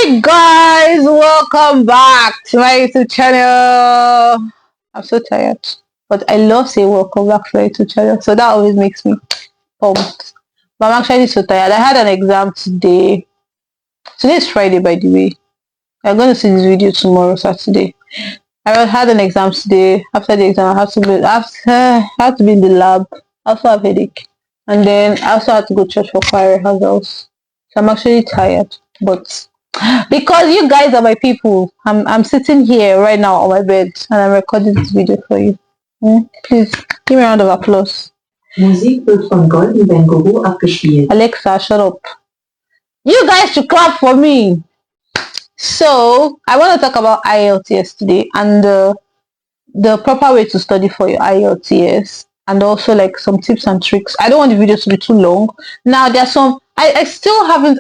Hi guys, welcome back to my YouTube channel. I'm so tired, but I love saying welcome back to my YouTube channel, so that always makes me pumped. But I'm actually so tired. I had an exam today. Today is Friday, by the way. I'm going to see this video tomorrow, Saturday. I had an exam today. After the exam, I had to be in the lab. I also have headache, and then I also had to go to church for choir rehearsals. So I'm actually tired, but because you guys are my people, I'm sitting here right now on my bed and I'm recording this video for you. Please give me a round of applause. Musik wird von Ben-Goru abgespielt. Alexa, shut up. You guys should clap for me. So I want to talk about Ielts today and the proper way to study for your Ielts, and also like some tips and tricks. I don't want the video to be too long. Now there's some I still haven't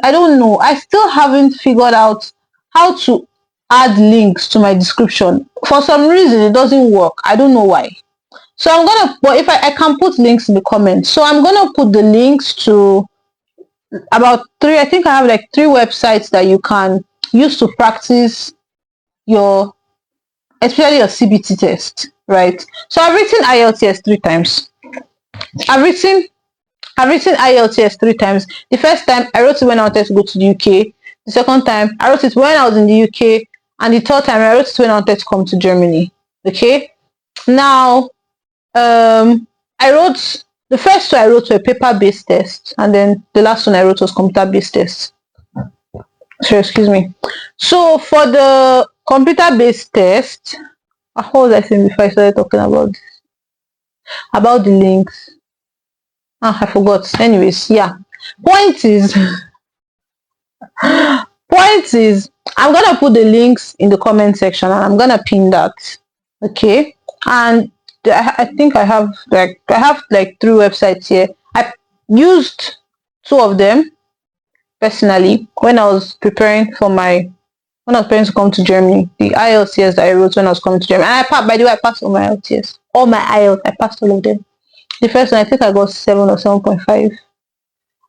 figured out how to add links to my description. For some reason it doesn't work. I don't know why. So I'm gonna, but if I can put links in the comments. So I'm gonna put the links to about three, I think I have like 3 websites that you can use to practice your, especially your CBT test, right? So I've written Ielts 3 times. I've written Ielts 3 times. The first time I wrote it when I wanted to go to the UK. The second time I wrote it when I was in the UK, and the third time I wrote it when I wanted to come to Germany. Okay. Now, I wrote the first 2 I wrote were paper-based tests, and then the last one I wrote was computer-based tests. So excuse me. So for the computer-based test, what was I saying before I started talking about the links? I forgot. Anyways, yeah. Point is, I'm gonna put the links in the comment section and I'm gonna pin that. Okay. And I think I have like 3 websites here. I used 2 of them personally when I was preparing to come to Germany. The Ielts that I wrote when I was coming to Germany. And by the way, I passed all my Ielts. All my Ielts, I passed all of them. The first one, I think I got 7 or 7.5.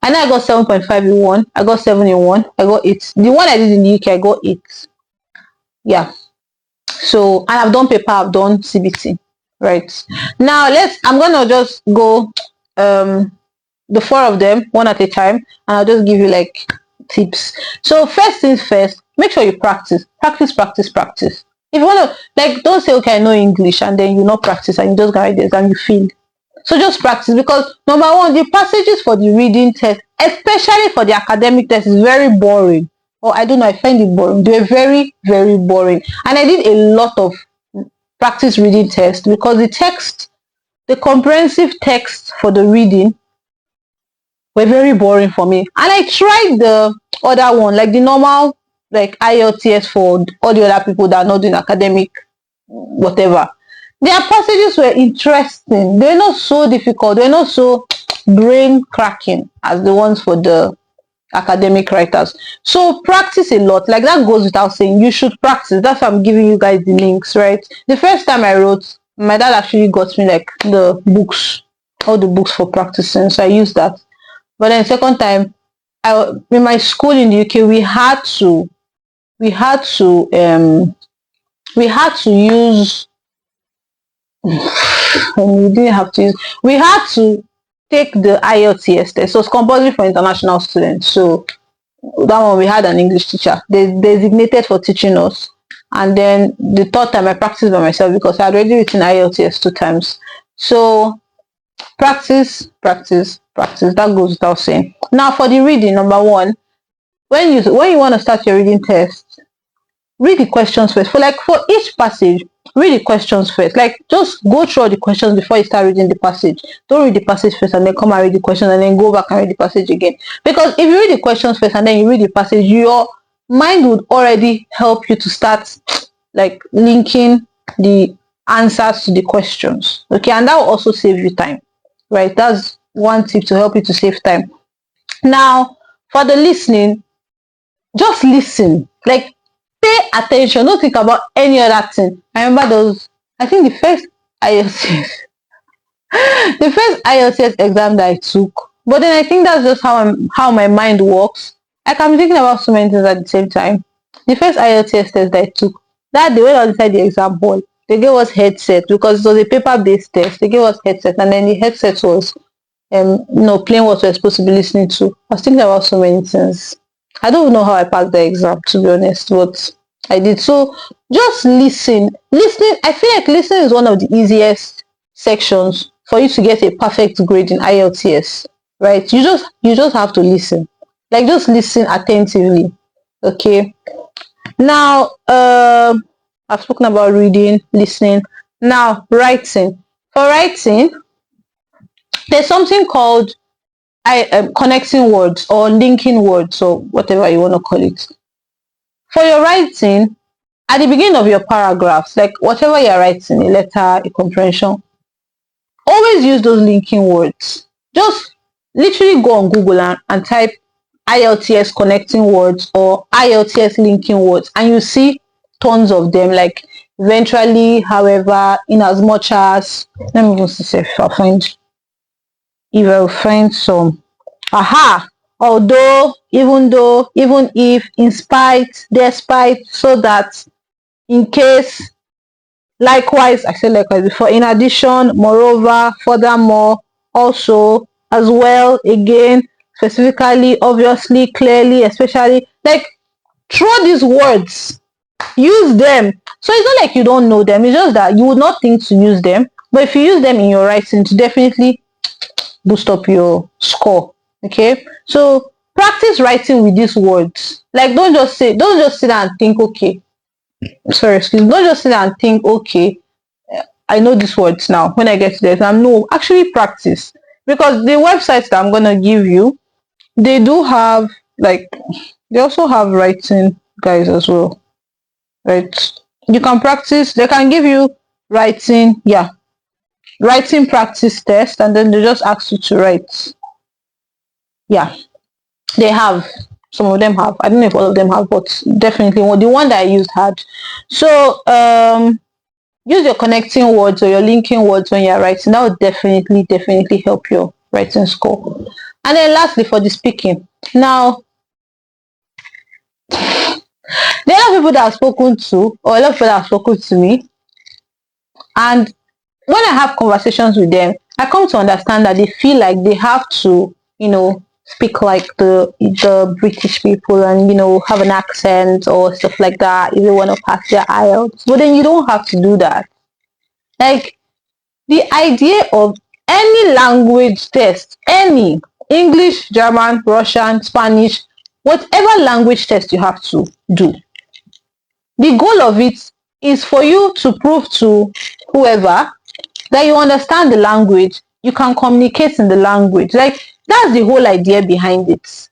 I know I got 7.5 in one. I got 7 in one. I got 8. The one I did in the UK, I got 8. Yeah. So, and I've done paper, I've done CBT. Right. Now I'm gonna just go the 4 of them one at a time, and I'll just give you like tips. So first things first, make sure you practice. If you want to, like, don't say, okay, I know English, and then you not practice and you just write the exam, you fail. So just practice, because number 1, the passages for the reading test, especially for the academic test, is very boring. Or I don't know, I find it boring. They're very, very boring. And I did a lot of practice reading tests because the comprehensive text for the reading were very boring for me. And I tried the other one, like the normal, like Ielts for all the other people that are not doing academic, whatever. Their passages were interesting. They're not so difficult. They're not so brain cracking as the ones for the academic writers. So practice a lot. Like, that goes without saying. You should practice. That's why I'm giving you guys the links, right? The first time I wrote, my dad actually got me like the books, all the books for practicing. So I used that. But then second time, in my school in the UK, we had to use we didn't have to use, we had to take the Ielts test. So it's compulsory for international students. So that one, we had an English teacher designated for teaching us. And then the third time I practiced by myself because I had already written Ielts 2 times. So practice. That goes without saying. Now for the reading, number 1, when you want to start your reading test, read the questions first. For each passage, read the questions first. Like, just go through all the questions before you start reading the passage. Don't read the passage first and then come and read the questions and then go back and read the passage again. Because if you read the questions first and then you read the passage, your mind would already help you to start like linking the answers to the questions. Okay, and that will also save you time. Right? That's one tip to help you to save time. Now, for the listening, just listen. Like, pay attention. Don't think about any other thing. I remember those, I think the first Ielts exam that I took. But then I think that's just how my mind works. I can be thinking about so many things at the same time. The first IELTS test that I took, that day when I was inside the exam hall, they gave us headset because it was a paper-based test. They gave us headset, and then the headset was playing what we're supposed to be listening to. I was thinking about so many things. I don't know how I passed the exam, to be honest, but I did. So just listen. Listening, I feel like listening is one of the easiest sections for you to get a perfect grade in IELTS, right? You just have to listen. Like just listen attentively. Okay. Now, I've spoken about reading, listening. Now, writing. For writing, there's something called connecting words or linking words or whatever you want to call it. For your writing, at the beginning of your paragraphs, like whatever you're writing, a letter, a comprehension, always use those linking words. Just literally go on Google and type IELTS connecting words or IELTS linking words, and you see tons of them. Like eventually, however, in as much as, let me even see if I'll find some. Aha! Although, even though, even if, in spite, despite, so that, in case, likewise, I said likewise before, in addition, moreover, furthermore, also, as well, again, specifically, obviously, clearly, especially, like, throw these words, use them. So it's not like you don't know them, it's just that you would not think to use them, but if you use them in your writing, to definitely boost up your score. Okay, so practice writing with these words. Like don't just sit down and think, okay, sorry, excuse me, don't just sit down and think, okay, I know these words now. When I get to the exam, no, actually practice. Because the websites that I'm gonna give you, they do have, like, they also have writing guys as well, right? You can practice, they can give you writing, yeah, writing practice test, and then they just ask you to write. Yeah, they have, some of them have, I don't know if all of them have, but definitely the one that I used had. So use your connecting words or your linking words when you're writing. That would definitely help your writing score. And then lastly, for the speaking, now there are a lot of people that I've spoken to, or a lot of people that have spoken to me, and when I have conversations with them, I come to understand that they feel like they have to, speak like the British people and have an accent or stuff like that if they want to pass their IELTS. But then you don't have to do that. Like the idea of any language test, any English, German, Russian, Spanish, whatever language test you have to do, the goal of it is for you to prove to whoever that you understand the language, you can communicate in the language. Like that's the whole idea behind it.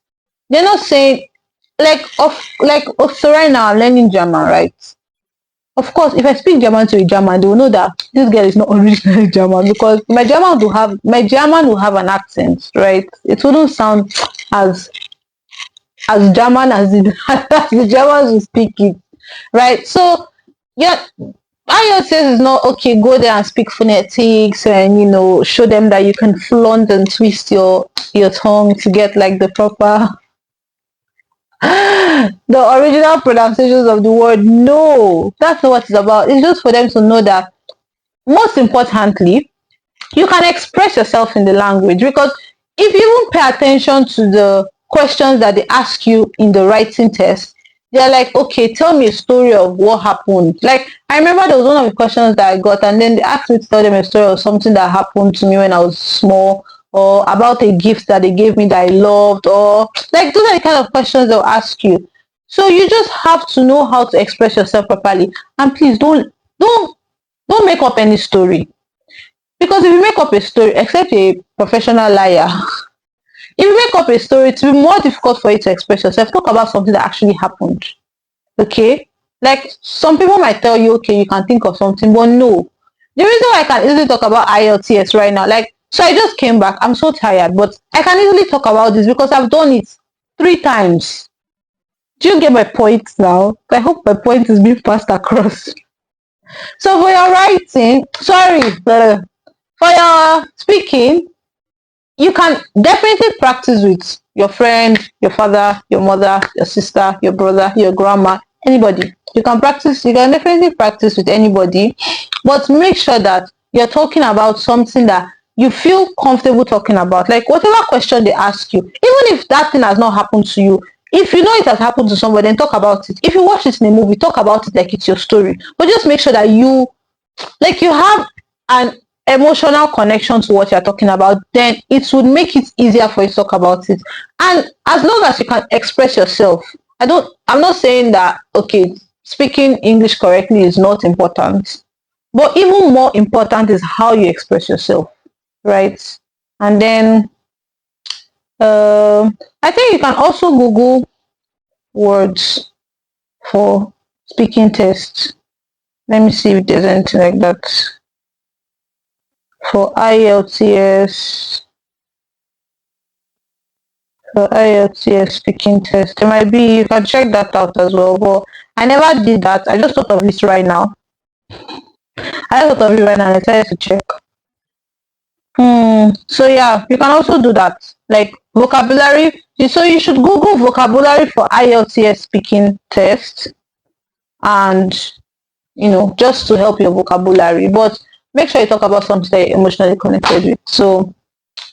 They're not saying so right now I'm learning German, right? Of course, if I speak German to a German, they will know that this girl is not originally German because my German will have an accent, right? It wouldn't sound as German as as the Germans will speak it, right? So yeah, IELTS says it's not okay. Go there and speak phonetics, and show them that you can flaunt and twist your tongue to get like the proper the original pronunciations of the word. No, that's not what it's about. It's just for them to know that most importantly, you can express yourself in the language, because if you even pay attention to the questions that they ask you in the writing test, they're like, okay, tell me a story of what happened. Like I remember there was one of the questions that I got, and then they asked me to tell them a story of something that happened to me when I was small, or about a gift that they gave me that I loved, or like those are the kind of questions they'll ask you. So you just have to know how to express yourself properly, and please don't make up any story. Because if you make up a story, except a professional liar, if you make up a story, it will be more difficult for you to express yourself. Talk about something that actually happened. Okay? Like some people might tell you, okay, you can think of something, but no. The reason why I can easily talk about IELTS right now, like, so I just came back. I'm so tired, but I can easily talk about this because I've done it 3 times. Do you get my point now? I hope my point is being passed across. So for your writing, for your speaking, you can definitely practice with your friend, your father, your mother, your sister, your brother, your grandma, Anybody. You can practice, you can definitely practice with anybody, but make sure that you're talking about something that you feel comfortable talking about. Like whatever question they ask you, even if that thing has not happened to you, if you know it has happened to somebody, then talk about it. If you watch it in a movie, talk about it like it's your story. But just make sure that you have an emotional connection to what you're talking about, then it would make it easier for you to talk about it. And as long as you can express yourself, I'm not saying that, okay, speaking English correctly is not important, but even more important is how you express yourself, right? And then I think you can also Google words for speaking tests. Let me see if there's anything like that for IELTS. For IELTS speaking test, there might be, you can check that out as well. But I never did that. I just thought of it right now. I thought of it right now and I decided to check. So yeah, you can also do that. Like vocabulary. So you should Google vocabulary for IELTS speaking test, and just to help your vocabulary. But make sure you talk about something that you're emotionally connected with. So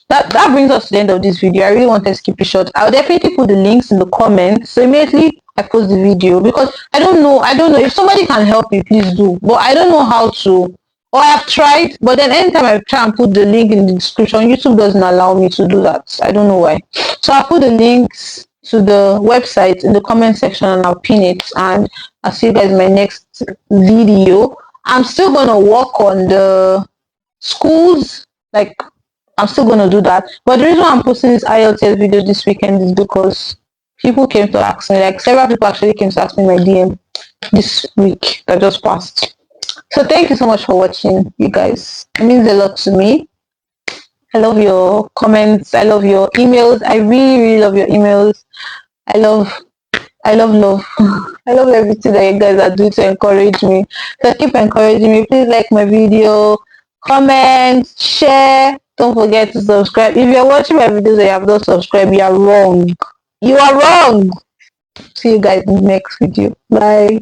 that brings us to the end of this video. I really wanted to keep it short. I'll definitely put the links in the comments. So immediately I post the video, because I don't know if somebody can help me, please do. But I don't know how to, or I've tried, but then anytime I try and put the link in the description, YouTube doesn't allow me to do that. I don't know why. So I'll put the links to the website in the comment section and I'll pin it, and I'll see you guys in my next video. I'm still gonna work on the schools, like I'm still going to do that. But the reason why I'm posting this IELTS video this weekend is because people came to ask me, like several people actually came to ask me my DM this week that just passed. So thank you so much for watching, you guys. It means a lot to me. I love your comments. I love your emails. I really, really love your emails. I love. I love. I love everything that you guys are doing to encourage me. So keep encouraging me. Please like my video, comment, share. Don't forget to subscribe. If you're watching my videos and you have not subscribed, you are wrong. You are wrong. See you guys in the next video. Bye.